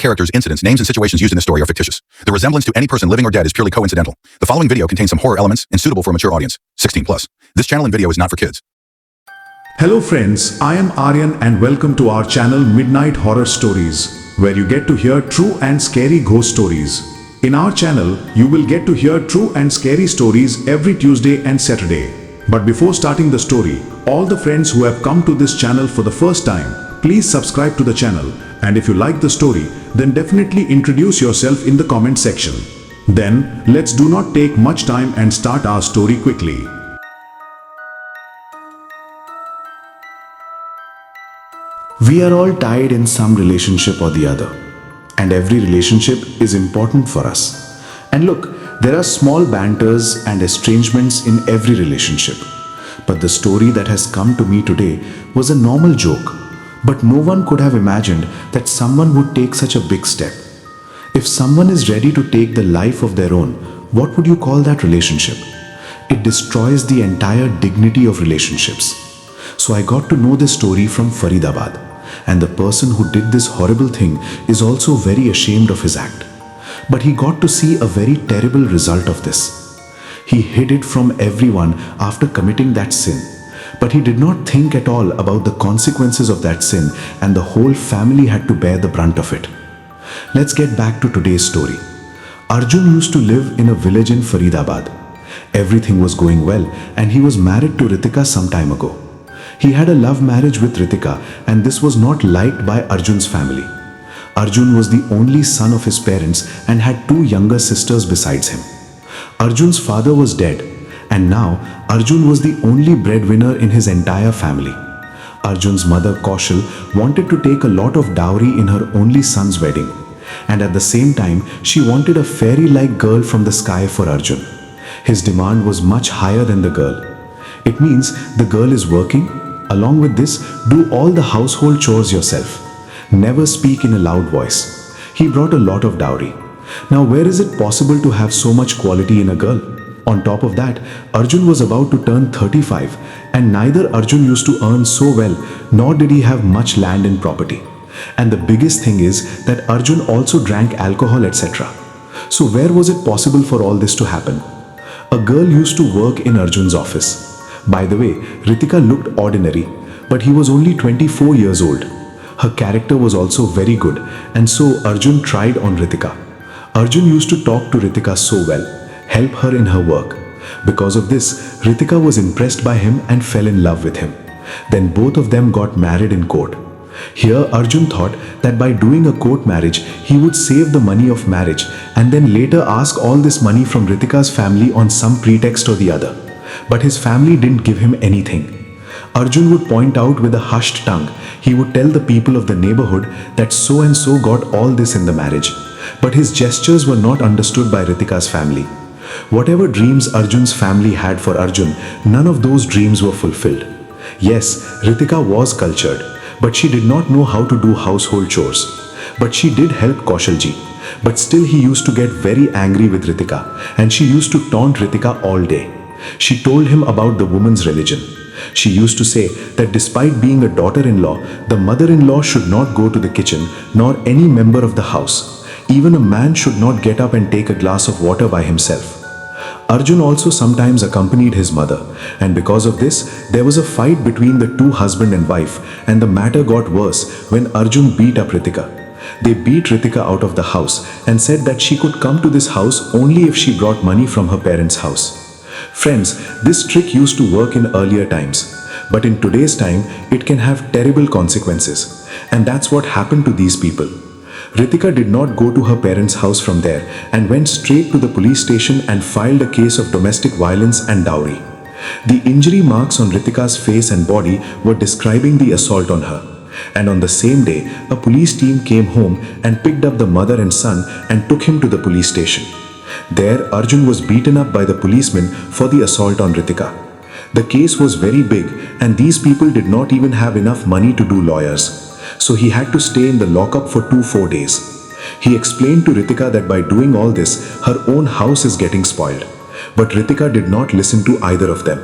characters, incidents, names, and situations used in this story are fictitious. The resemblance to any person living or dead is purely coincidental. The following video contains some horror elements and suitable for a mature audience, 16 plus. This channel and video is not for kids. Hello friends, I am Aryan and welcome to our channel Midnight Horror Stories, where you get to hear true and scary ghost stories. In our channel, you will get to hear true and scary stories every Tuesday and Saturday. But before starting the story, all the friends who have come to this channel for the first time, please subscribe to the channel, and if you like the story, then definitely introduce yourself in the comment section. Then, let's do not take much time and start our story quickly. We are all tied in some relationship or the other, and every relationship is important for us. And look, there are small banters and estrangements in every relationship. But the story that has come to me today was a normal joke, but no one could have imagined that someone would take such a big step. If someone is ready to take the life of their own, what would you call that relationship? It destroys the entire dignity of relationships. So I got to know this story from Faridabad, and the person who did this horrible thing is also very ashamed of his act. But he got to see a very terrible result of this. He hid it from everyone after committing that sin, but he did not think at all about the consequences of that sin, and the whole family had to bear the brunt of it. Let's get back to today's story. Arjun used to live in a village in Faridabad. Everything was going well, and he was married to Ritika some time ago. He had a love marriage with Ritika, and this was not liked by Arjun's family. Arjun was the only son of his parents and had two younger sisters besides him. Arjun's father was dead, and now Arjun was the only breadwinner in his entire family. Arjun's mother Kaushal wanted to take a lot of dowry in her only son's wedding, and at the same time she wanted a fairy-like girl from the sky for Arjun. His demand was much higher than the girl. It means the girl is working. Along with this, do all the household chores yourself. Never speak in a loud voice. He brought a lot of dowry. Now, where is it possible to have so much quality in a girl? On top of that, Arjun was about to turn 35, and neither Arjun used to earn so well, nor did he have much land and property. And the biggest thing is that Arjun also drank alcohol, etc. So where was it possible for all this to happen? A girl used to work in Arjun's office. By the way, Ritika looked ordinary, but he was only 24 years old. Her character was also very good, and so Arjun tried on Ritika. Arjun used to talk to Ritika so well, help her in her work. Because of this, Ritika was impressed by him and fell in love with him. Then both of them got married in court. Here Arjun thought that by doing a court marriage, he would save the money of marriage and then later ask all this money from Ritika's family on some pretext or the other. But his family didn't give him anything. Arjun would point out with a hushed tongue. He would tell the people of the neighborhood that so and so got all this in the marriage. But his gestures were not understood by Ritika's family. Whatever dreams Arjun's family had for Arjun, none of those dreams were fulfilled. Yes, Ritika was cultured, but she did not know how to do household chores. But she did help Kaushalji. But still he used to get very angry with Ritika, and she used to taunt Ritika all day. She told him about the woman's religion. She used to say that despite being a daughter-in-law, the mother-in-law should not go to the kitchen, nor any member of the house. Even a man should not get up and take a glass of water by himself. Arjun also sometimes accompanied his mother, and because of this, there was a fight between the two husband and wife, and the matter got worse when Arjun beat up Ritika. They beat Ritika out of the house and said that she could come to this house only if she brought money from her parents' house. Friends, this trick used to work in earlier times, but in today's time, it can have terrible consequences. And that's what happened to these people. Ritika did not go to her parents' house from there and went straight to the police station and filed a case of domestic violence and dowry. The injury marks on Ritika's face and body were describing the assault on her. And on the same day, a police team came home and picked up the mother and son and took him to the police station. There, Arjun was beaten up by the policemen for the assault on Ritika. The case was very big, and these people did not even have enough money to do lawyers. So he had to stay in the lockup for 4 days. He explained to Ritika that by doing all this, her own house is getting spoiled. But Ritika did not listen to either of them.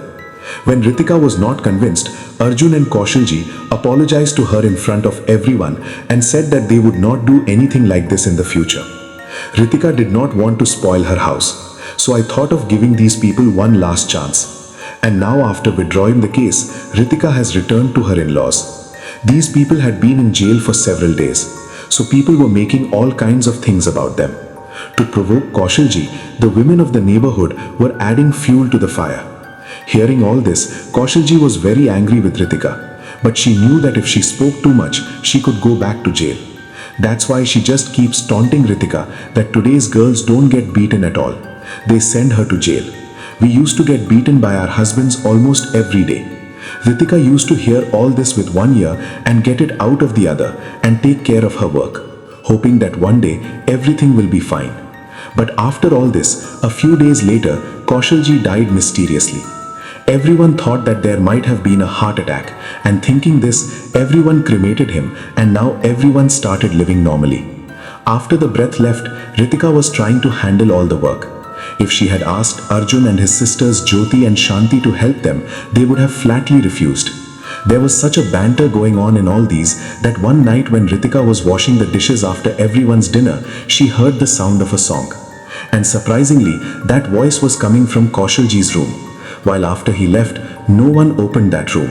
When Ritika was not convinced, Arjun and Kaushalji apologized to her in front of everyone and said that they would not do anything like this in the future. Ritika did not want to spoil her house, so I thought of giving these people one last chance. And now, after withdrawing the case, Ritika has returned to her in-laws. These people had been in jail for several days, so people were making all kinds of things about them. To provoke Kaushalji, the women of the neighborhood were adding fuel to the fire. Hearing all this, Kaushalji was very angry with Ritika, but she knew that if she spoke too much, she could go back to jail. That's why she just keeps taunting Ritika that today's girls don't get beaten at all. They send her to jail. We used to get beaten by our husbands almost every day. Ritika used to hear all this with one ear and get it out of the other and take care of her work, hoping that one day everything will be fine. But after all this, a few days later, Kaushalji died mysteriously. Everyone thought that there might have been a heart attack, and thinking this, everyone cremated him, and now everyone started living normally. After the breath left, Ritika was trying to handle all the work. If she had asked Arjun and his sisters Jyoti and Shanti to help them, they would have flatly refused. There was such a banter going on in all these that one night when Ritika was washing the dishes after everyone's dinner, she heard the sound of a song. And surprisingly, that voice was coming from Kaushalji's room. While after he left, no one opened that room.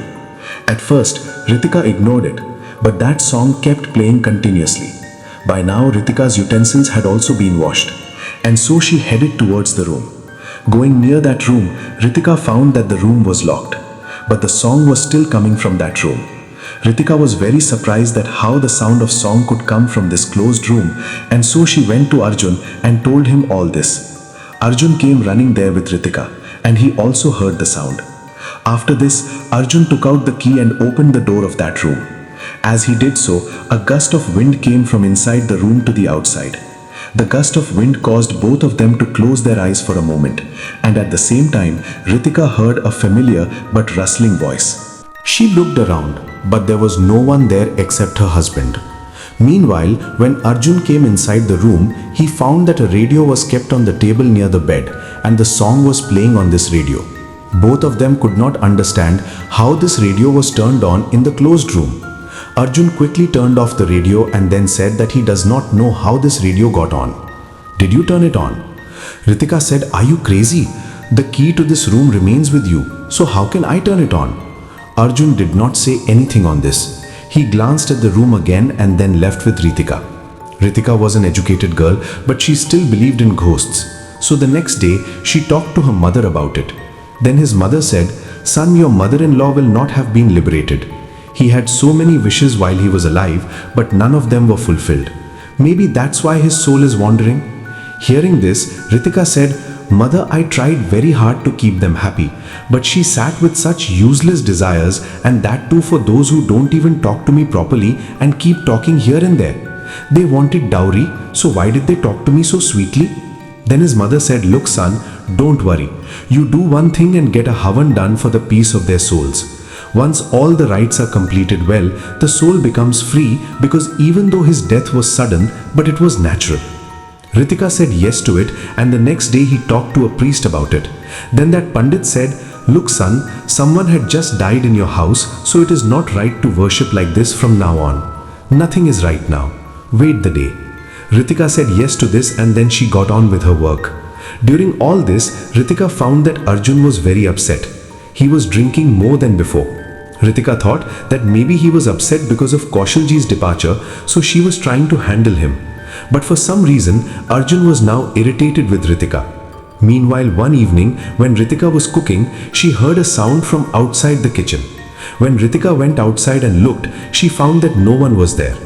At first, Ritika ignored it, but that song kept playing continuously. By now, Ritika's utensils had also been washed, and so she headed towards the room. Going near that room, Ritika found that the room was locked, but the song was still coming from that room. Ritika was very surprised that how the sound of song could come from this closed room, and so she went to Arjun and told him all this. Arjun came running there with Ritika, and he also heard the sound. After this, Arjun took out the key and opened the door of that room. As he did so, a gust of wind came from inside the room to the outside. The gust of wind caused both of them to close their eyes for a moment, and at the same time, Ritika heard a familiar but rustling voice. She looked around, but there was no one there except her husband. Meanwhile, when Arjun came inside the room, he found that a radio was kept on the table near the bed, and the song was playing on this radio. Both of them could not understand how this radio was turned on in the closed room. Arjun quickly turned off the radio and then said that he does not know how this radio got on. "Did you turn it on?" Ritika said, "Are you crazy? The key to this room remains with you, so how can I turn it on?" Arjun did not say anything on this. He glanced at the room again and then left with Ritika. Ritika was an educated girl, but she still believed in ghosts. So the next day, she talked to her mother about it. Then his mother said, "Son, your mother-in-law will not have been liberated. He had so many wishes while he was alive, but none of them were fulfilled. Maybe that's why his soul is wandering." Hearing this, Ritika said, "Mother, I tried very hard to keep them happy, but she sat with such useless desires, and that too for those who don't even talk to me properly and keep talking here and there. They wanted dowry, so why did they talk to me so sweetly?" Then his mother said, "Look son, don't worry. You do one thing and get a havan done for the peace of their souls. Once all the rites are completed well, the soul becomes free, because even though his death was sudden, but it was natural." Ritika said yes to it, and the next day he talked to a priest about it. Then that Pandit said, "Look son, someone had just died in your house, so it is not right to worship like this from now on. Nothing is right now. Wait the day." Ritika said yes to this, and then she got on with her work. During all this, Ritika found that Arjun was very upset. He was drinking more than before. Ritika thought that maybe he was upset because of Kaushalji's departure, so she was trying to handle him. But for some reason, Arjun was now irritated with Ritika. Meanwhile, one evening, when Ritika was cooking, she heard a sound from outside the kitchen. When Ritika went outside and looked, she found that no one was there.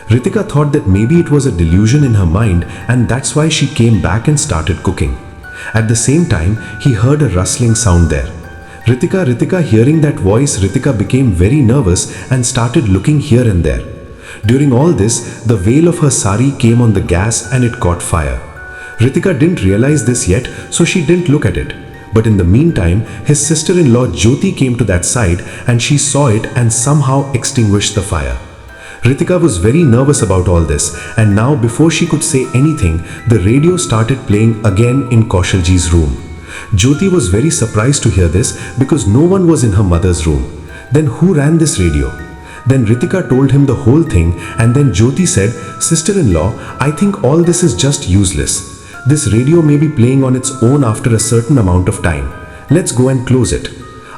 Ritika thought that maybe it was a delusion in her mind, and that's why she came back and started cooking. At the same time, he heard a rustling sound there. Ritika, hearing that voice, Ritika became very nervous and started looking here and there. During all this, the veil of her sari came on the gas and it caught fire. Ritika didn't realize this yet, so she didn't look at it. But in the meantime, his sister-in-law Jyoti came to that side, and she saw it and somehow extinguished the fire. Ritika was very nervous about all this, and now before she could say anything, the radio started playing again in Kaushalji's room. Jyoti was very surprised to hear this because no one was in her mother's room. Then who ran this radio? Then Ritika told him the whole thing, and then Jyoti said, "Sister-in-law, I think all this is just useless. This radio may be playing on its own after a certain amount of time. Let's go and close it."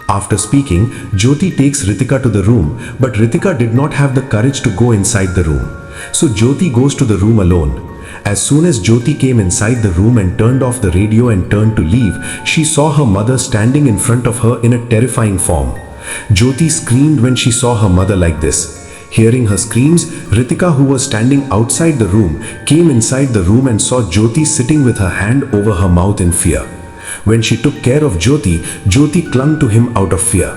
After speaking, Jyoti takes Ritika to the room, but Ritika did not have the courage to go inside the room. So Jyoti goes to the room alone. As soon as Jyoti came inside the room and turned off the radio and turned to leave, she saw her mother standing in front of her in a terrifying form. Jyoti screamed when she saw her mother like this. Hearing her screams, Ritika, who was standing outside the room, came inside the room and saw Jyoti sitting with her hand over her mouth in fear. When she took care of Jyoti, Jyoti clung to him out of fear.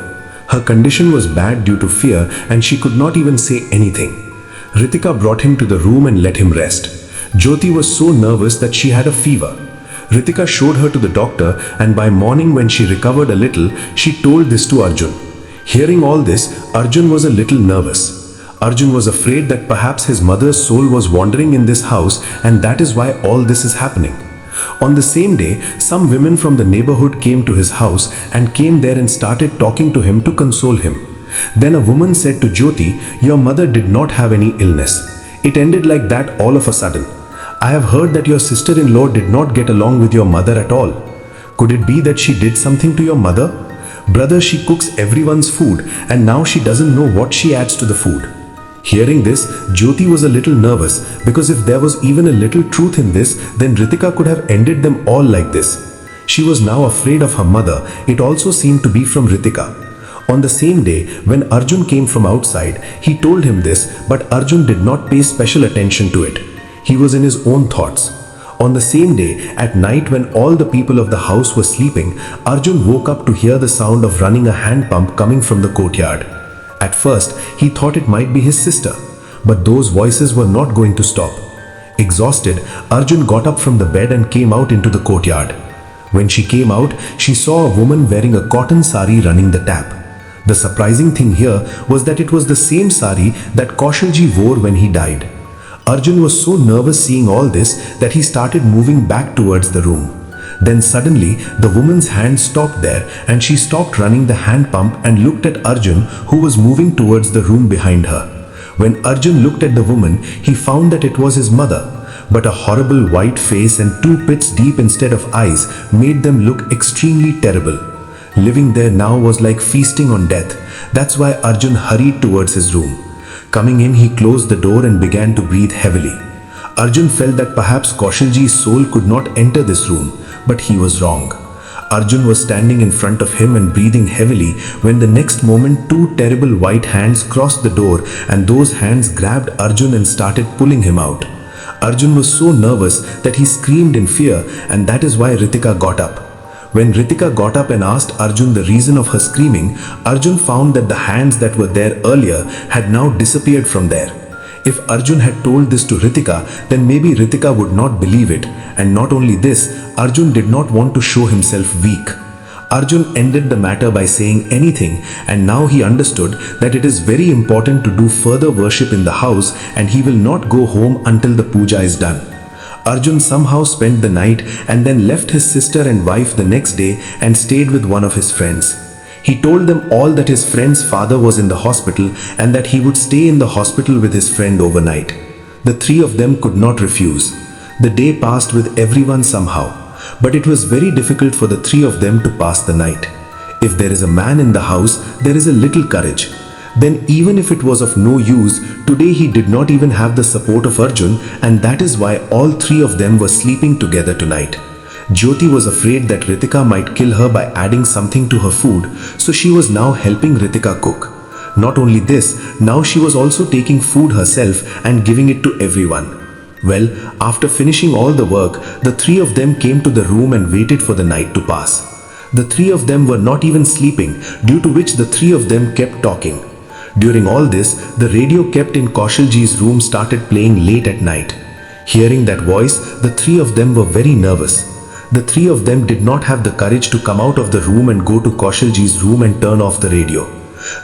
Her condition was bad due to fear and she could not even say anything. Ritika brought him to the room and let him rest. Jyoti was so nervous that she had a fever. Ritika showed her to the doctor, and by morning when she recovered a little, she told this to Arjun. Hearing all this, Arjun was a little nervous. Arjun was afraid that perhaps his mother's soul was wandering in this house, and that is why all this is happening. On the same day, some women from the neighborhood came to his house and came there and started talking to him to console him. Then a woman said to Jyoti, "Your mother did not have any illness. It ended like that all of a sudden. I have heard that your sister-in-law did not get along with your mother at all. Could it be that she did something to your mother? Brother, she cooks everyone's food and now she doesn't know what she adds to the food." Hearing this, Jyoti was a little nervous because if there was even a little truth in this, then Ritika could have ended them all like this. She was now afraid of her mother. It also seemed to be from Ritika. On the same day, when Arjun came from outside, he told him this, but Arjun did not pay special attention to it. He was in his own thoughts. On the same day, at night when all the people of the house were sleeping, Arjun woke up to hear the sound of running a hand pump coming from the courtyard. At first, he thought it might be his sister, but those voices were not going to stop. Exhausted, Arjun got up from the bed and came out into the courtyard. When she came out, she saw a woman wearing a cotton sari running the tap. The surprising thing here was that it was the same sari that Kaushalji wore when he died. Arjun was so nervous seeing all this that he started moving back towards the room. Then suddenly, the woman's hand stopped there and she stopped running the hand pump and looked at Arjun, who was moving towards the room behind her. When Arjun looked at the woman, he found that it was his mother, but a horrible white face and 2 pits deep instead of eyes made them look extremely terrible. Living there now was like feasting on death. That's why Arjun hurried towards his room. Coming in, he closed the door and began to breathe heavily. Arjun felt that perhaps Kaushalji's soul could not enter this room, but he was wrong. Arjun was standing in front of him and breathing heavily when the next moment 2 terrible white hands crossed the door and those hands grabbed Arjun and started pulling him out. Arjun was so nervous that he screamed in fear, and that is why Ritika got up. When Ritika got up and asked Arjun the reason of her screaming, Arjun found that the hands that were there earlier had now disappeared from there. If Arjun had told this to Ritika, then maybe Ritika would not believe it, and not only this, Arjun did not want to show himself weak. Arjun ended the matter by saying anything, and now he understood that it is very important to do further worship in the house and he will not go home until the puja is done. Arjun somehow spent the night and then left his sister and wife the next day and stayed with one of his friends. He told them all that his friend's father was in the hospital and that he would stay in the hospital with his friend overnight. The 3 of them could not refuse. The day passed with everyone somehow, but it was very difficult for the 3 of them to pass the night. If there is a man in the house, there is a little courage. Then even if it was of no use, today he did not even have the support of Arjun, and that is why all 3 of them were sleeping together tonight. Jyoti was afraid that Ritika might kill her by adding something to her food, so she was now helping Ritika cook. Not only this, now she was also taking food herself and giving it to everyone. Well, after finishing all the work, the 3 of them came to the room and waited for the night to pass. The 3 of them were not even sleeping, due to which the 3 of them kept talking. During all this, the radio kept in Kaushalji's room started playing late at night. Hearing that voice, the 3 of them were very nervous. The 3 of them did not have the courage to come out of the room and go to Kaushalji's room and turn off the radio.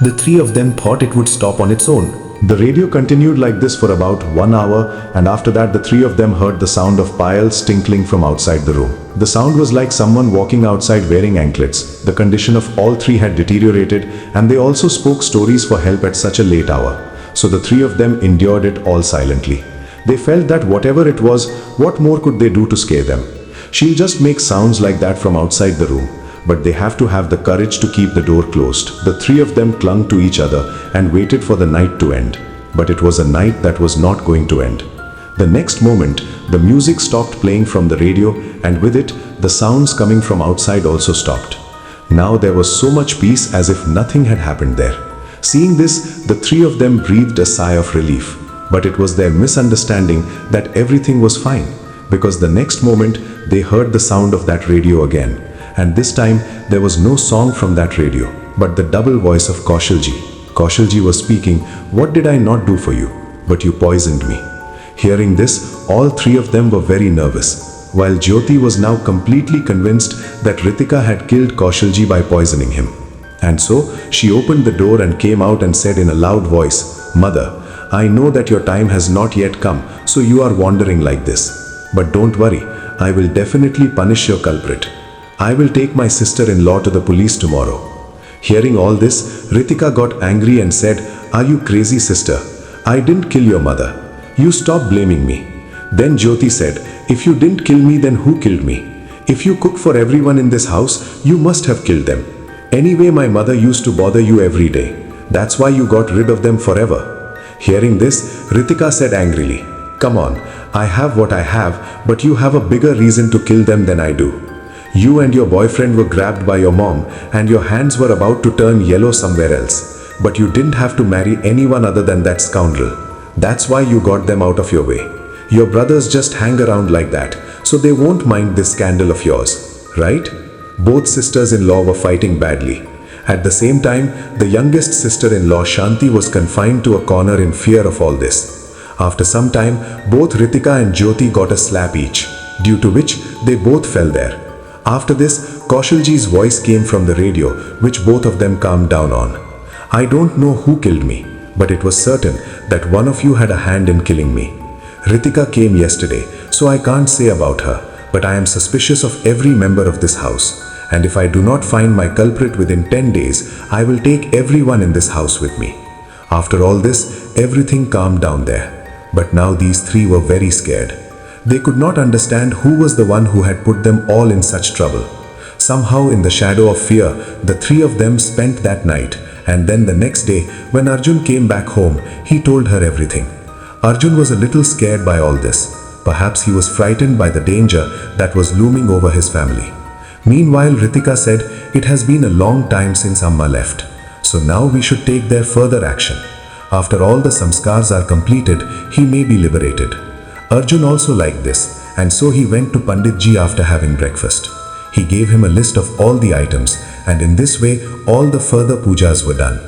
The 3 of them thought it would stop on its own. The radio continued like this for about 1 hour, and after that the 3 of them heard the sound of piles tinkling from outside the room. The sound was like someone walking outside wearing anklets. The condition of all three had deteriorated, and they also spoke stories for help at such a late hour. So the three of them endured it all silently. They felt that whatever it was, what more could they do to scare them? She'll just make sounds like that from outside the room, but they have to have the courage to keep the door closed. The three of them clung to each other and waited for the night to end. But it was a night that was not going to end. The next moment, the music stopped playing from the radio, and with it, the sounds coming from outside also stopped. Now there was so much peace as if nothing had happened there. Seeing this, the three of them breathed a sigh of relief. But it was their misunderstanding that everything was fine, because the next moment, they heard the sound of that radio again. And this time, there was no song from that radio, but the double voice of Kaushalji. Kaushalji was speaking, "What did I not do for you? But you poisoned me." Hearing this, all three of them were very nervous, while Jyoti was now completely convinced that Ritika had killed Kaushalji by poisoning him. And so, she opened the door and came out and said in a loud voice, "Mother, I know that your time has not yet come, so you are wandering like this. But don't worry, I will definitely punish your culprit. I will take my sister-in-law to the police tomorrow." Hearing all this, Ritika got angry and said, "Are you crazy, sister? I didn't kill your mother. You stop blaming me." Then Jyoti said, "If you didn't kill me, then who killed me? If you cook for everyone in this house, you must have killed them. Anyway, my mother used to bother you every day. That's why you got rid of them forever." Hearing this, Ritika said angrily, "Come on, I have what I have, but you have a bigger reason to kill them than I do. You and your boyfriend were grabbed by your mom, and your hands were about to turn yellow somewhere else. But you didn't have to marry anyone other than that scoundrel. That's why you got them out of your way. Your brothers just hang around like that, so they won't mind this scandal of yours, right?" Both sisters-in-law were fighting badly. At the same time, the youngest sister-in-law Shanti was confined to a corner in fear of all this. After some time, both Ritika and Jyoti got a slap each, due to which they both fell there. After this, Kaushalji's voice came from the radio, which both of them calmed down on. "I don't know who killed me, but it was certain that one of you had a hand in killing me. Ritika came yesterday, so I can't say about her, but I am suspicious of every member of this house. And if I do not find my culprit within 10 days, I will take everyone in this house with me." After all this, everything calmed down there. But now these three were very scared. They could not understand who was the one who had put them all in such trouble. Somehow, in the shadow of fear, the three of them spent that night, and then the next day, when Arjun came back home, he told her everything. Arjun was a little scared by all this. Perhaps he was frightened by the danger that was looming over his family. Meanwhile, Ritika said, "It has been a long time since Amma left, so now we should take their further action. After all the samskars are completed, he may be liberated." Arjun also liked this, and so he went to Panditji after having breakfast. He gave him a list of all the items, and in this way, all the further pujas were done.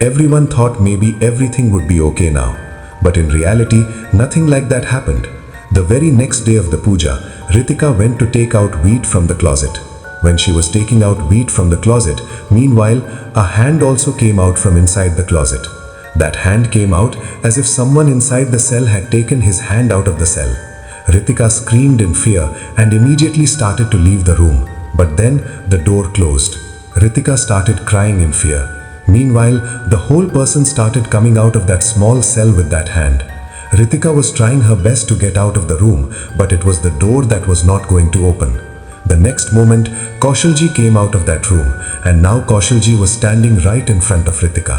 Everyone thought maybe everything would be okay now, but in reality, nothing like that happened. The very next day of the puja, Ritika went to take out wheat from the closet. When she was taking out wheat from the closet, meanwhile, a hand also came out from inside the closet. That hand came out as if someone inside the cell had taken his hand out of the cell. Ritika screamed in fear and immediately started to leave the room. But then the door closed. Ritika started crying in fear. Meanwhile, the whole person started coming out of that small cell with that hand. Ritika was trying her best to get out of the room, but it was the door that was not going to open. The next moment, Kaushalji came out of that room, and now Kaushalji was standing right in front of Ritika.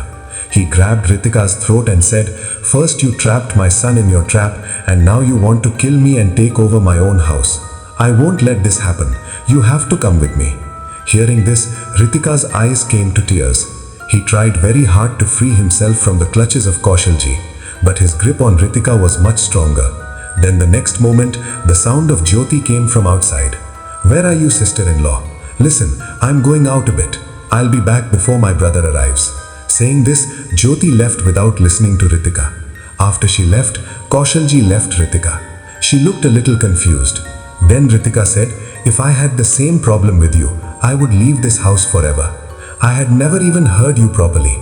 He grabbed Ritika's throat and said, "First you trapped my son in your trap, and now you want to kill me and take over my own house. I won't let this happen. You have to come with me." Hearing this, Ritika's eyes came to tears. He tried very hard to free himself from the clutches of Kaushalji, but his grip on Ritika was much stronger. Then the next moment, the sound of Jyoti came from outside. "Where are you, sister-in-law? Listen, I'm going out a bit. I'll be back before my brother arrives." Saying this, Jyoti left without listening to Ritika. After she left, Kaushalji left Ritika. She looked a little confused. Then Ritika said, "If I had the same problem with you, I would leave this house forever. I had never even heard you properly.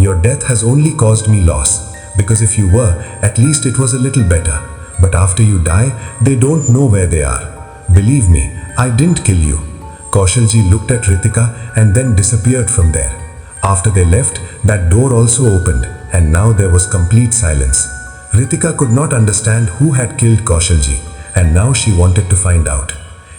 Your death has only caused me loss, because if you were, at least it was a little better. But after you die, they don't know where they are. Believe me, I didn't kill you. Kaushalji looked at Ritika and then disappeared from there. After they left, that door also opened, and now there was complete silence. Ritika could not understand who had killed Kaushalji, and now she wanted to find out.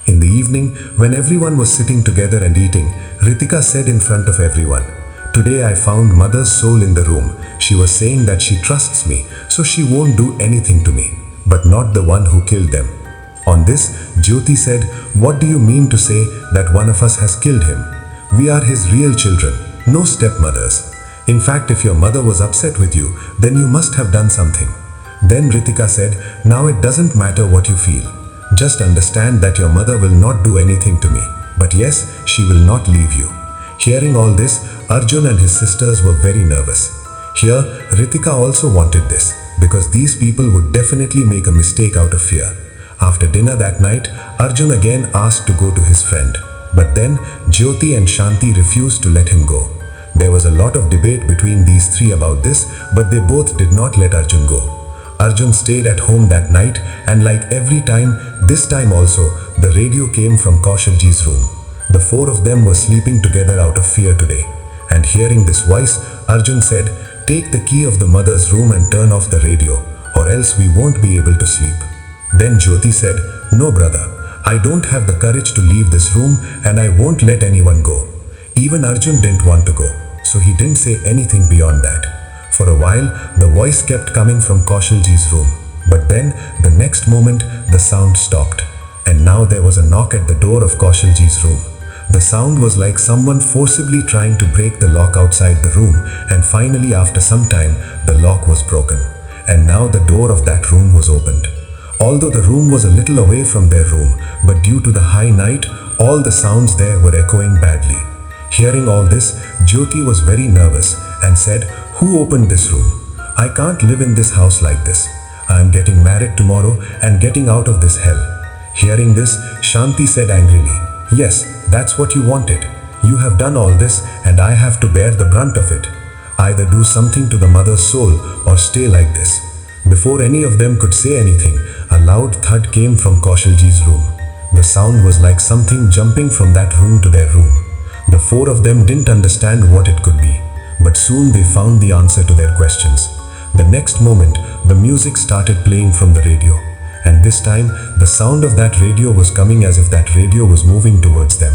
In the evening, when everyone was sitting together and eating, Ritika said in front of everyone, "Today I found mother's soul in the room. She was saying that she trusts me, so she won't do anything to me, but not the one who killed them." On this, Jyoti said, "What do you mean to say that one of us has killed him? We are his real children, no stepmothers. In fact, if your mother was upset with you, then you must have done something." Then Ritika said, "Now it doesn't matter what you feel. Just understand that your mother will not do anything to me. But yes, she will not leave you." Hearing all this, Arjun and his sisters were very nervous. Here, Ritika also wanted this, because these people would definitely make a mistake out of fear. After dinner that night, Arjun again asked to go to his friend. But then, Jyoti and Shanti refused to let him go. There was a lot of debate between these three about this, but they both did not let Arjun go. Arjun stayed at home that night, and like every time, this time also, the radio came from Kaushalji's room. The four of them were sleeping together out of fear today. And hearing this voice, Arjun said, "Take the key of the mother's room and turn off the radio, or else we won't be able to sleep." Then Jyoti said, "No brother, I don't have the courage to leave this room, and I won't let anyone go." Even Arjun didn't want to go, so he didn't say anything beyond that. For a while, the voice kept coming from Kaushalji's room. But then, the next moment, the sound stopped. And now there was a knock at the door of Kaushalji's room. The sound was like someone forcibly trying to break the lock outside the room, and finally, after some time, the lock was broken. And now the door of that room was opened. Although the room was a little away from their room, but due to the high night, all the sounds there were echoing badly. Hearing all this, Jyoti was very nervous and said, "Who opened this room? I can't live in this house like this. I am getting married tomorrow and getting out of this hell." Hearing this, Shanti said angrily, "Yes, that's what you wanted. You have done all this and I have to bear the brunt of it. Either do something to the mother's soul or stay like this." Before any of them could say anything, a loud thud came from Kaushalji's room. The sound was like something jumping from that room to their room. The four of them didn't understand what it could be, but soon they found the answer to their questions. The next moment, the music started playing from the radio, and this time, the sound of that radio was coming as if that radio was moving towards them.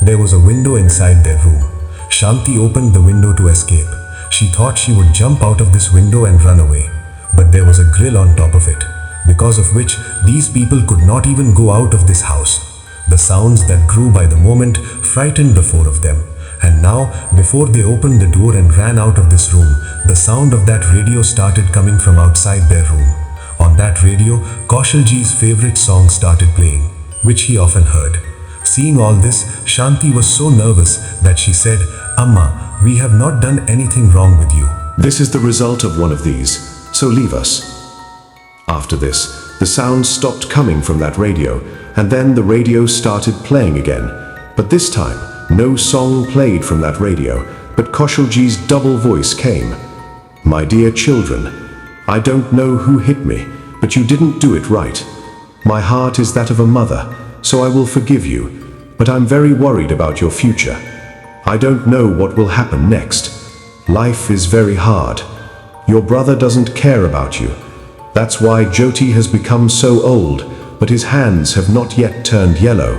There was a window inside their room. Shanti opened the window to escape. She thought she would jump out of this window and run away, but there was a grill on top of it, because of which these people could not even go out of this house. The sounds that grew by the moment frightened the four of them, and now, before they opened the door and ran out of this room, the sound of that radio started coming from outside their room. On that radio, Kaushalji's favorite song started playing, which he often heard. Seeing all this, Shanti was so nervous that she said, "Amma, we have not done anything wrong with you." This is the result of one of these, so leave us. After this, the sound stopped coming from that radio, and then the radio started playing again. But this time, no song played from that radio, but Kaushalji's double voice came. "My dear children, I don't know who hit me, but you didn't do it right. My heart is that of a mother, so I will forgive you, but I'm very worried about your future. I don't know what will happen next. Life is very hard. Your brother doesn't care about you. That's why Jyoti has become so old, but his hands have not yet turned yellow.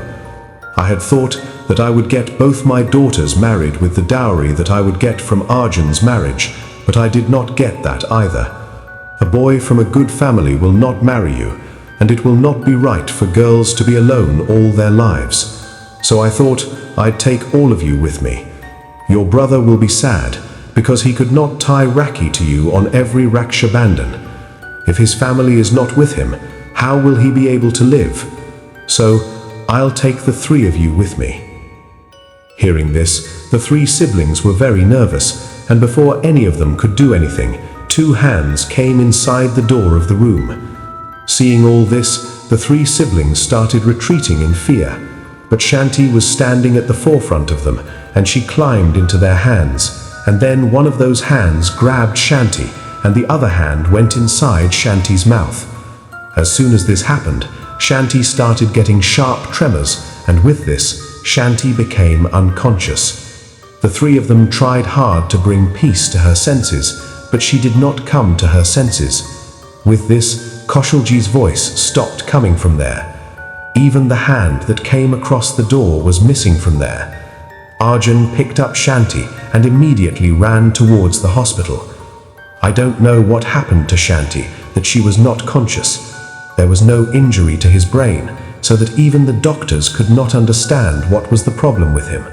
I had thought that I would get both my daughters married with the dowry that I would get from Arjun's marriage, but I did not get that either. A boy from a good family will not marry you, and it will not be right for girls to be alone all their lives. So I thought I'd take all of you with me. Your brother will be sad, because he could not tie Rakhi to you on every Raksha Bandhan. If his family is not with him, how will he be able to live? So I'll take the three of you with me." Hearing this, the three siblings were very nervous, and before any of them could do anything, two hands came inside the door of the room. Seeing all this, the three siblings started retreating in fear, but Shanti was standing at the forefront of them, and she climbed into their hands, and then one of those hands grabbed Shanti, and the other hand went inside Shanti's mouth. As soon as this happened, Shanti started getting sharp tremors, and with this, Shanti became unconscious. The three of them tried hard to bring peace to her senses, but she did not come to her senses. With this, Kaushalji's voice stopped coming from there. Even the hand that came across the door was missing from there. Arjun picked up Shanti and immediately ran towards the hospital. I don't know what happened to Shanti, that she was not conscious. There was no injury to his brain, so that even the doctors could not understand what was the problem with him.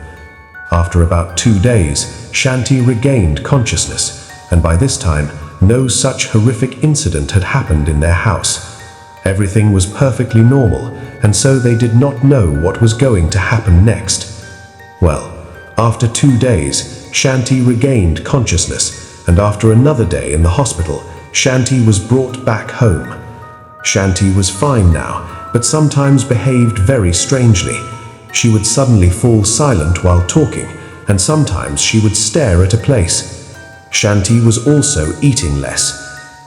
After about 2 days, Shanti regained consciousness, and by this time, no such horrific incident had happened in their house. Everything was perfectly normal, and so they did not know what was going to happen next. Well, after 2 days, Shanti regained consciousness, and after another day in the hospital, Shanti was brought back home. Shanti was fine now, but sometimes behaved very strangely. She would suddenly fall silent while talking, and sometimes she would stare at a place. Shanti was also eating less.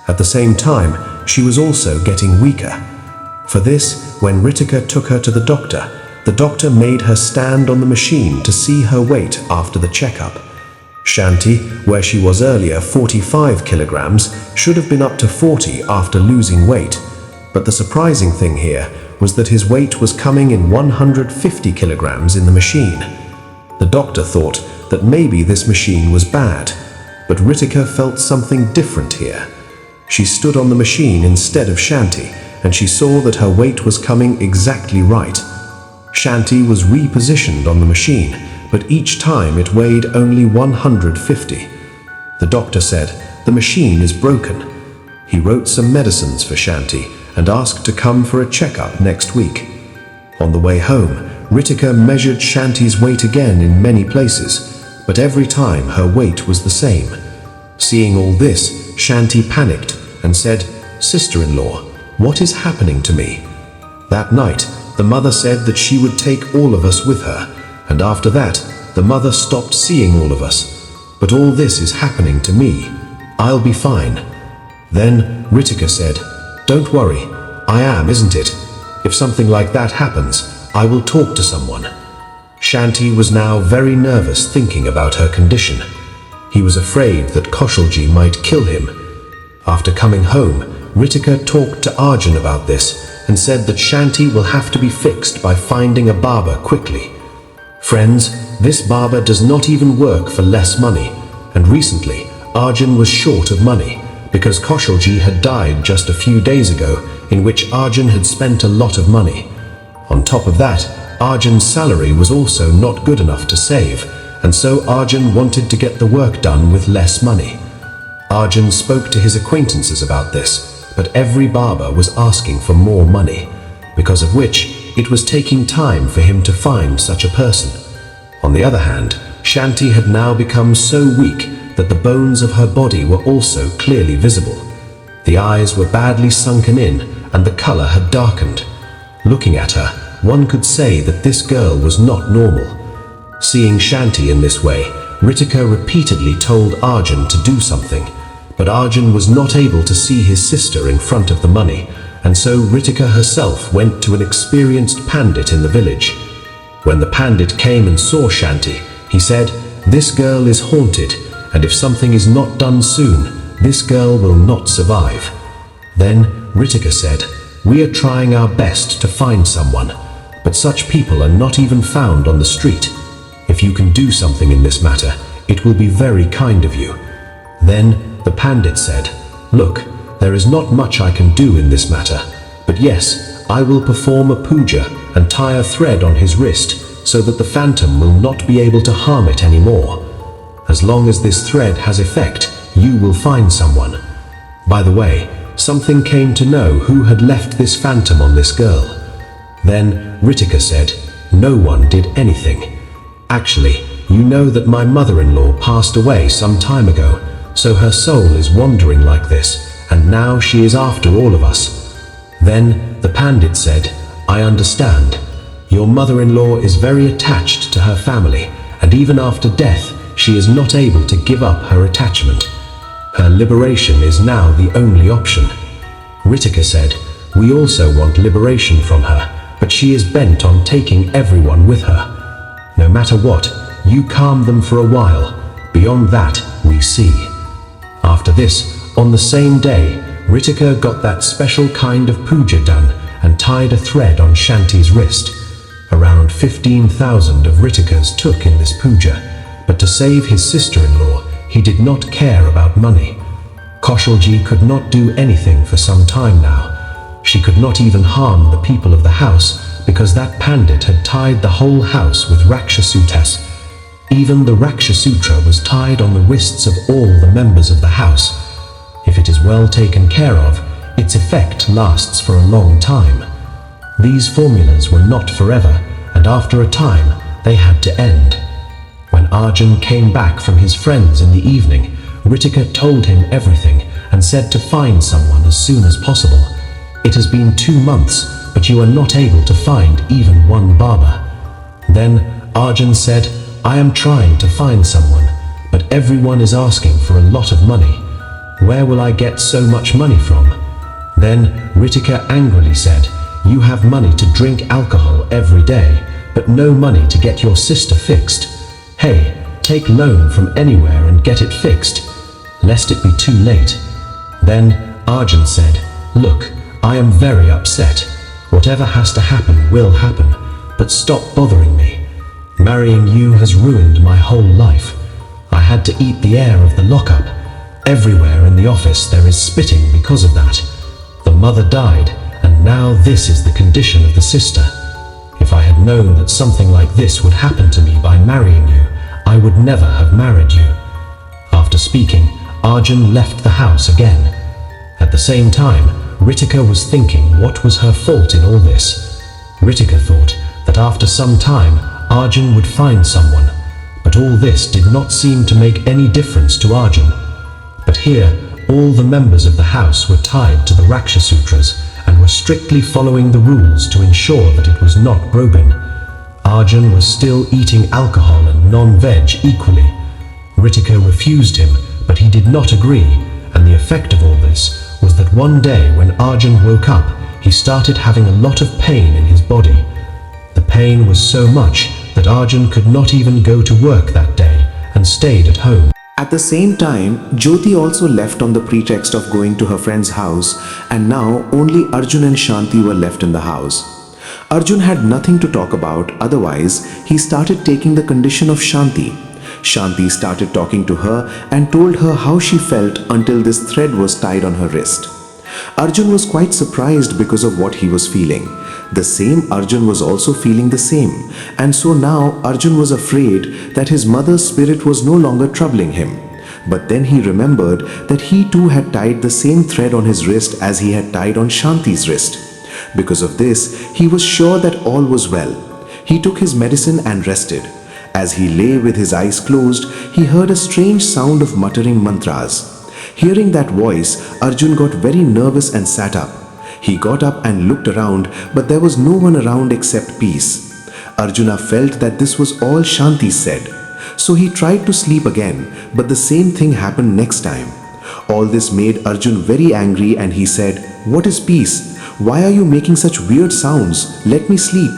At the same time, she was also getting weaker. For this, when Ritika took her to the doctor made her stand on the machine to see her weight after the checkup. Shanti, where she was earlier 45 kilograms, should have been up to 40 after losing weight. But the surprising thing here was that his weight was coming in 150 kilograms in the machine. The doctor thought that maybe this machine was bad, but Ritika felt something different here. She stood on the machine instead of Shanti, and she saw that her weight was coming exactly right. Shanti was repositioned on the machine, but each time it weighed only 150. The doctor said, "The machine is broken." He wrote some medicines for Shanti and asked to come for a checkup next week. On the way home, Ritika measured Shanti's weight again in many places, but every time her weight was the same. Seeing all this, Shanti panicked and said, "Sister-in-law, what is happening to me?" That night, the mother said that she would take all of us with her, and after that, the mother stopped seeing all of us. But all this is happening to me. I'll be fine. Then Ritika said, "Don't worry, I am, isn't it? If something like that happens, I will talk to someone." Shanti was now very nervous thinking about her condition. He was afraid that Kaushalji might kill him. After coming home, Ritika talked to Arjun about this and said that Shanti will have to be fixed by finding a barber quickly. Friends, this barber does not even work for less money, and recently Arjun was short of money because Kaushalji had died just a few days ago, in which Arjun had spent a lot of money. On top of that, Arjun's salary was also not good enough to save, and so Arjun wanted to get the work done with less money. Arjun spoke to his acquaintances about this, but every barber was asking for more money, because of which it was taking time for him to find such a person. On the other hand, Shanti had now become so weak that the bones of her body were also clearly visible. The eyes were badly sunken in, and the color had darkened. Looking at her, one could say that this girl was not normal. Seeing Shanti in this way, Ritika repeatedly told Arjun to do something, but Arjun was not able to see his sister in front of the money, and so Ritika herself went to an experienced pandit in the village. When the pandit came and saw Shanti, he said, "This girl is haunted, and if something is not done soon, this girl will not survive." Then Ritika said, "We are trying our best to find someone, but such people are not even found on the street. If you can do something in this matter, it will be very kind of you." Then the pandit said, "Look, there is not much I can do in this matter, but yes, I will perform a puja and tie a thread on his wrist so that the phantom will not be able to harm it anymore. As long as this thread has effect, you will find someone. By the way, something came to know who had left this phantom on this girl." Then Ritika said, "No one did anything. Actually, you know that my mother-in-law passed away some time ago, so her soul is wandering like this, and now she is after all of us." Then the pandit said, "I understand. Your mother-in-law is very attached to her family, and even after death, she is not able to give up her attachment. Her liberation is now the only option." Ritika said, "We also want liberation from her, but she is bent on taking everyone with her. No matter what, you calm them for a while. Beyond that, we see. After this, on the same day, Ritika got that special kind of puja done and tied a thread on Shanti's wrist. Around 15,000 of Ritika's took in this puja, but to save his sister-in-law, he did not care about money. Kaushalji could not do anything for some time now. She could not even harm the people of the house because that pandit had tied the whole house with Rakshasutas. Even the Rakshasutra was tied on the wrists of all the members of the house. If it is well taken care of, its effect lasts for a long time. These formulas were not forever, and after a time, they had to end. When Arjun came back from his friends in the evening, Ritika told him everything and said to find someone as soon as possible. It has been 2 months, but you are not able to find even one barber. Then Arjun said, I am trying to find someone, but everyone is asking for a lot of money. Where will I get so much money from? Then Ritika angrily said, you have money to drink alcohol every day, but no money to get your sister fixed. Hey, take loan from anywhere and get it fixed, lest it be too late. Then Arjun said, look, I am very upset. Whatever has to happen will happen, but stop bothering me. Marrying you has ruined my whole life. I had to eat the air of the lockup. Everywhere in the office there is spitting because of that. The mother died, and now this is the condition of the sister. If I had known that something like this would happen to me by marrying you, I would never have married you. After speaking, Arjun left the house again. At the same time, Ritika was thinking what was her fault in all this. Ritika thought that after some time, Arjun would find someone, but all this did not seem to make any difference to Arjun. But here, all the members of the house were tied to the Rakshasutras and were strictly following the rules to ensure that it was not broken. Arjun was still eating alcohol and non-veg equally. Ritika refused him, but he did not agree, and the effect of all this was that one day when Arjun woke up, he started having a lot of pain in his body. The pain was so much that Arjun could not even go to work that day and stayed at home. At the same time, Jyoti also left on the pretext of going to her friend's house, and now only Arjun and Shanti were left in the house. Arjun had nothing to talk about, otherwise he started taking the condition of Shanti. Shanti started talking to her and told her how she felt until this thread was tied on her wrist. Arjun was quite surprised because of what he was feeling. The same Arjun was also feeling the same, and so now Arjun was afraid that his mother's spirit was no longer troubling him. But then he remembered that he too had tied the same thread on his wrist as he had tied on Shanti's wrist. Because of this, he was sure that all was well. He took his medicine and rested. As he lay with his eyes closed, he heard a strange sound of muttering mantras. Hearing that voice, Arjun got very nervous and sat up. He got up and looked around, but there was no one around except peace. Arjuna felt that this was all Shanti said. So he tried to sleep again, but the same thing happened next time. All this made Arjun very angry, and he said, "What is peace? Why are you making such weird sounds? Let me sleep."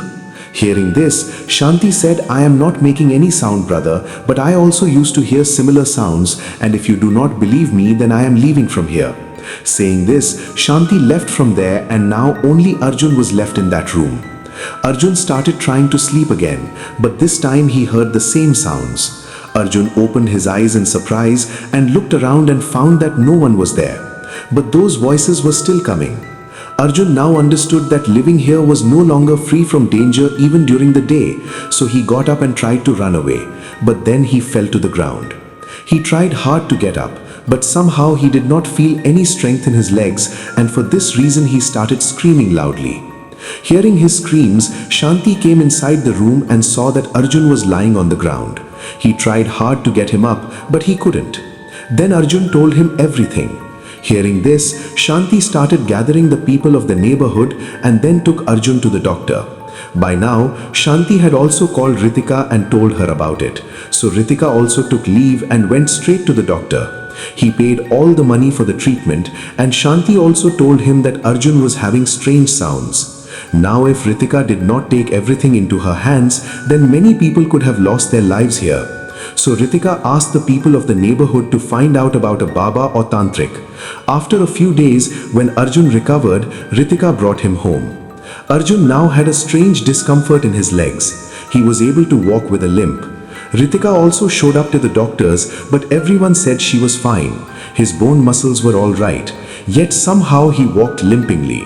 Hearing this, Shanti said, "I am not making any sound, brother, but I also used to hear similar sounds, and if you do not believe me, then I am leaving from here." Saying this, Shanti left from there, and now only Arjun was left in that room. Arjun started trying to sleep again, but this time he heard the same sounds. Arjun opened his eyes in surprise and looked around and found that no one was there. But those voices were still coming. Arjun now understood that living here was no longer free from danger even during the day, so he got up and tried to run away, but then he fell to the ground. He tried hard to get up, but somehow he did not feel any strength in his legs, and for this reason he started screaming loudly. Hearing his screams, Shanti came inside the room and saw that Arjun was lying on the ground. He tried hard to get him up, but he couldn't. Then Arjun told him everything. Hearing this, Shanti started gathering the people of the neighborhood and then took Arjun to the doctor. By now, Shanti had also called Ritika and told her about it. So Ritika also took leave and went straight to the doctor. He paid all the money for the treatment, and Shanti also told him that Arjun was having strange sounds. Now if Ritika did not take everything into her hands, then many people could have lost their lives here. So Ritika asked the people of the neighborhood to find out about a Baba or Tantric. After a few days, when Arjun recovered, Ritika brought him home. Arjun now had a strange discomfort in his legs. He was able to walk with a limp. Ritika also showed up to the doctors, but everyone said she was fine. His bone muscles were all right, yet somehow he walked limpingly.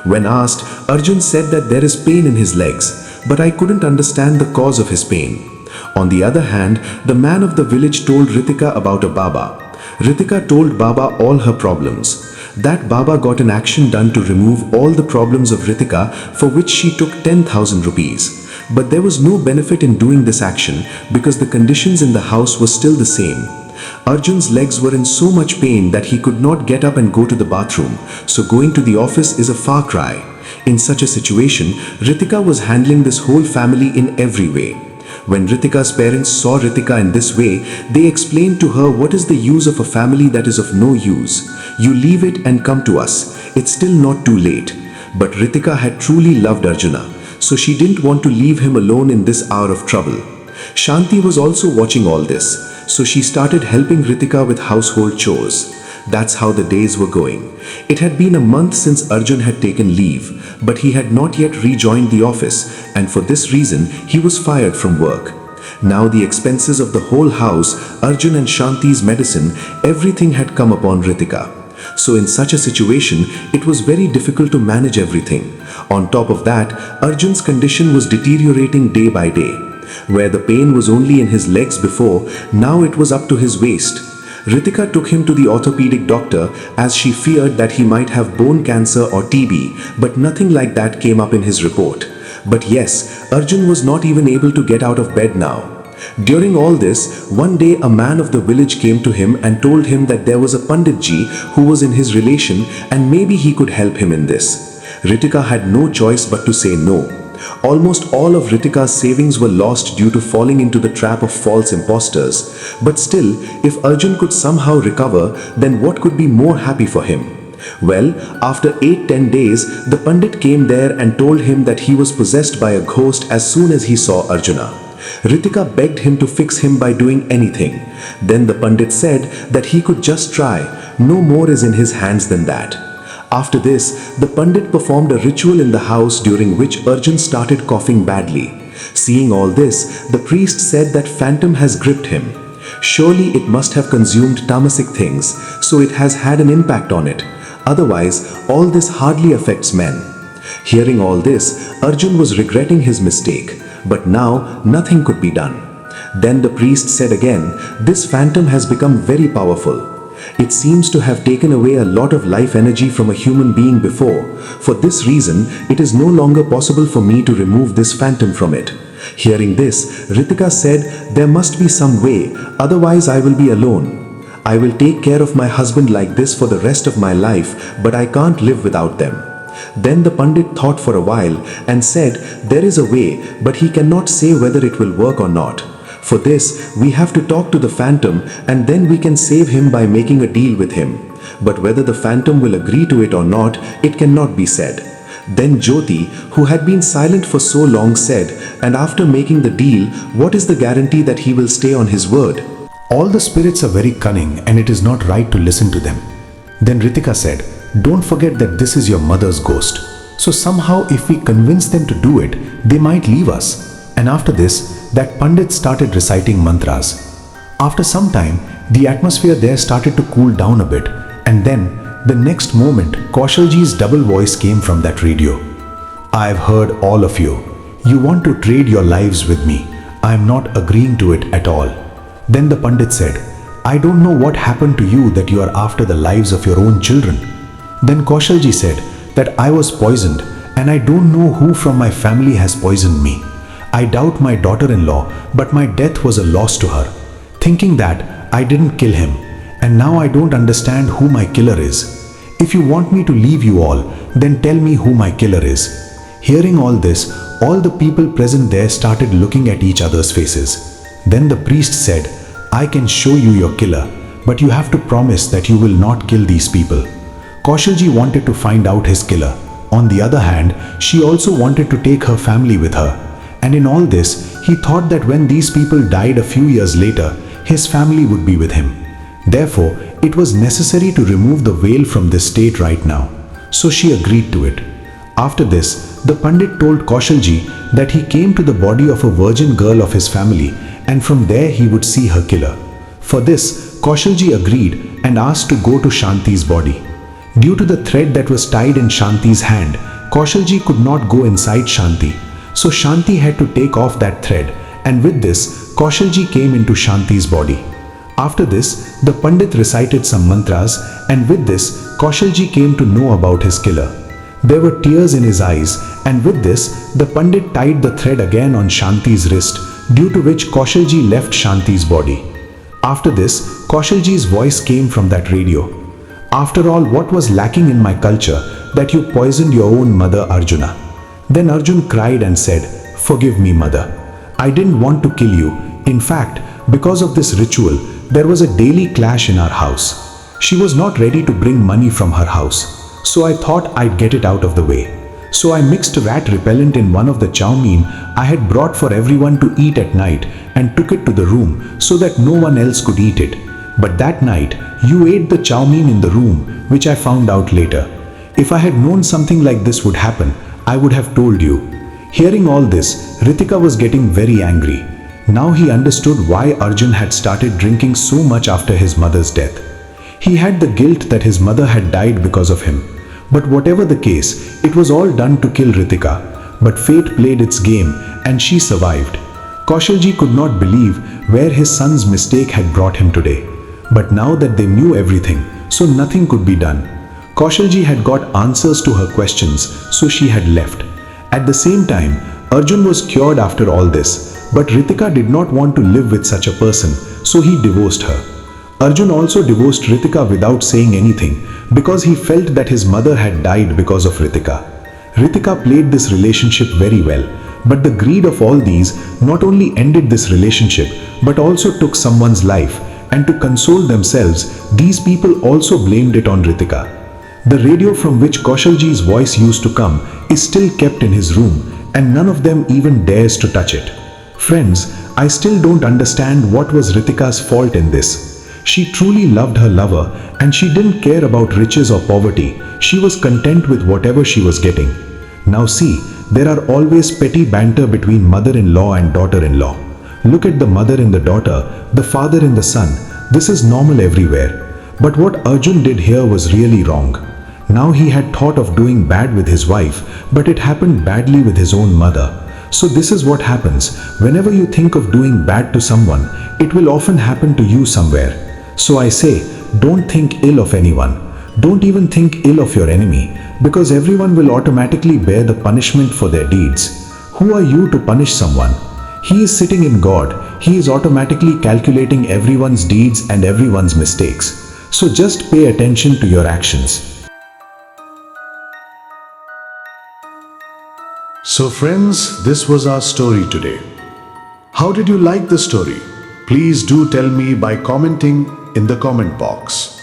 When asked, Arjun said that there is pain in his legs, but I couldn't understand the cause of his pain. On the other hand, the man of the village told Ritika about a Baba. Ritika told Baba all her problems. That Baba got an action done to remove all the problems of Ritika, for which she took 10,000 rupees. But there was no benefit in doing this action because the conditions in the house were still the same. Arjun's legs were in so much pain that he could not get up and go to the bathroom, so going to the office is a far cry. In such a situation, Ritika was handling this whole family in every way. When Ritika's parents saw Ritika in this way, they explained to her what is the use of a family that is of no use. You leave it and come to us. It's still not too late. But Ritika had truly loved Arjuna, so she didn't want to leave him alone in this hour of trouble. Shanti was also watching all this, so she started helping Ritika with household chores. That's how the days were going. It had been a month since Arjun had taken leave, but he had not yet rejoined the office, and for this reason he was fired from work. Now the expenses of the whole house, Arjun and Shanti's medicine, everything had come upon Ritika. So in such a situation, it was very difficult to manage everything. On top of that, Arjun's condition was deteriorating day by day. Where the pain was only in his legs before, now it was up to his waist. Ritika took him to the orthopedic doctor as she feared that he might have bone cancer or TB, but nothing like that came up in his report. But yes, Arjun was not even able to get out of bed now. During all this, one day a man of the village came to him and told him that there was a Panditji who was in his relation and maybe he could help him in this. Ritika had no choice but to say no. Almost all of Ritika's savings were lost due to falling into the trap of false imposters. But still, if Arjun could somehow recover, then what could be more happy for him? Well, after 8-10 days, the Pandit came there and told him that he was possessed by a ghost as soon as he saw Arjuna. Ritika begged him to fix him by doing anything. Then the Pandit said that he could just try. No more is in his hands than that. After this, the Pandit performed a ritual in the house during which Arjun started coughing badly. Seeing all this, the priest said that phantom has gripped him. Surely it must have consumed tamasic things, so it has had an impact on it. Otherwise, all this hardly affects men. Hearing all this, Arjun was regretting his mistake, but now nothing could be done. Then the priest said again, this phantom has become very powerful. It seems to have taken away a lot of life energy from a human being before. For this reason, it is no longer possible for me to remove this phantom from it. Hearing this, Ritika said, there must be some way, otherwise I will be alone. I will take care of my husband like this for the rest of my life, but I can't live without them. Then the Pandit thought for a while and said, there is a way, but he cannot say whether it will work or not. For this, we have to talk to the phantom and then we can save him by making a deal with him. But whether the phantom will agree to it or not, it cannot be said. Then Jyoti, who had been silent for so long, said, and after making the deal, what is the guarantee that he will stay on his word? All the spirits are very cunning and it is not right to listen to them. Then Ritika said, don't forget that this is your mother's ghost. So somehow if we convince them to do it, they might leave us. And after this, that Pandit started reciting mantras. After some time, the atmosphere there started to cool down a bit, and then, the next moment, Kaushalji's double voice came from that radio. I've heard all of you. You want to trade your lives with me. I am not agreeing to it at all. Then the Pandit said, I don't know what happened to you that you are after the lives of your own children. Then Kaushalji said that I was poisoned and I don't know who from my family has poisoned me. I doubt my daughter-in-law, but my death was a loss to her, thinking that I didn't kill him, and now I don't understand who my killer is. If you want me to leave you all, then tell me who my killer is. Hearing all this, all the people present there started looking at each other's faces. Then the priest said, I can show you your killer, but you have to promise that you will not kill these people. Kaushalji wanted to find out his killer, On the other hand, she also wanted to take her family with her. And in all this, he thought that when these people died a few years later, his family would be with him. Therefore, it was necessary to remove the veil from this state right now. So she agreed to it. After this, the Pandit told Kaushalji that he came to the body of a virgin girl of his family, and from there he would see her killer. For this, Kaushalji agreed and asked to go to Shanti's body. Due to the thread that was tied in Shanti's hand, Kaushalji could not go inside Shanti. So Shanti had to take off that thread, and with this, Kaushalji came into Shanti's body. After this, the Pandit recited some mantras, and with this, Kaushalji came to know about his killer. There were tears in his eyes, and with this, the Pandit tied the thread again on Shanti's wrist, due to which Kaushalji left Shanti's body. After this, Kaushalji's voice came from that radio. After all, what was lacking in my culture, that you poisoned your own mother Arjuna? Then Arjun cried and said, "Forgive me, mother. I didn't want to kill you. In fact, because of this ritual, there was a daily clash in our house. She was not ready to bring money from her house. So I thought I'd get it out of the way. So I mixed rat repellent in one of the chow mein I had brought for everyone to eat at night and took it to the room so that no one else could eat it. But that night, you ate the chow mein in the room, which I found out later. If I had known something like this would happen, I would have told you." Hearing all this, Ritika was getting very angry. Now he understood why Arjun had started drinking so much after his mother's death. He had the guilt that his mother had died because of him. But whatever the case, it was all done to kill Ritika. But fate played its game and she survived. Kaushalji could not believe where his son's mistake had brought him today. But now that they knew everything, so nothing could be done. Kaushalji had got answers to her questions, so she had left. At the same time, Arjun was cured after all this. But Ritika did not want to live with such a person, so he divorced her. Arjun also divorced Ritika without saying anything because he felt that his mother had died because of Ritika. Ritika played this relationship very well, but the greed of all these not only ended this relationship but also took someone's life, and to console themselves, these people also blamed it on Ritika. The radio from which Kaushalji's voice used to come is still kept in his room, and none of them even dares to touch it. Friends, I still don't understand what was Ritika's fault in this. She truly loved her lover and she didn't care about riches or poverty. She was content with whatever she was getting. Now see, there are always petty banter between mother-in-law and daughter-in-law. Look at the mother in the daughter, the father in the son. This is normal everywhere. But what Arjun did here was really wrong. Now he had thought of doing bad with his wife, but it happened badly with his own mother. So this is what happens. Whenever you think of doing bad to someone, it will often happen to you somewhere. So I say, don't think ill of anyone. Don't even think ill of your enemy, because everyone will automatically bear the punishment for their deeds. Who are you to punish someone? He is sitting in God. He is automatically calculating everyone's deeds and everyone's mistakes. So just pay attention to your actions. So friends, this was our story today. How did you like the story? Please do tell me by commenting in the comment box.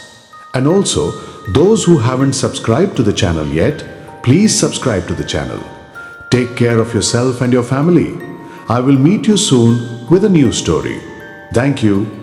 And also, those who haven't subscribed to the channel yet, please subscribe to the channel. Take care of yourself and your family. I will meet you soon with a new story. Thank you.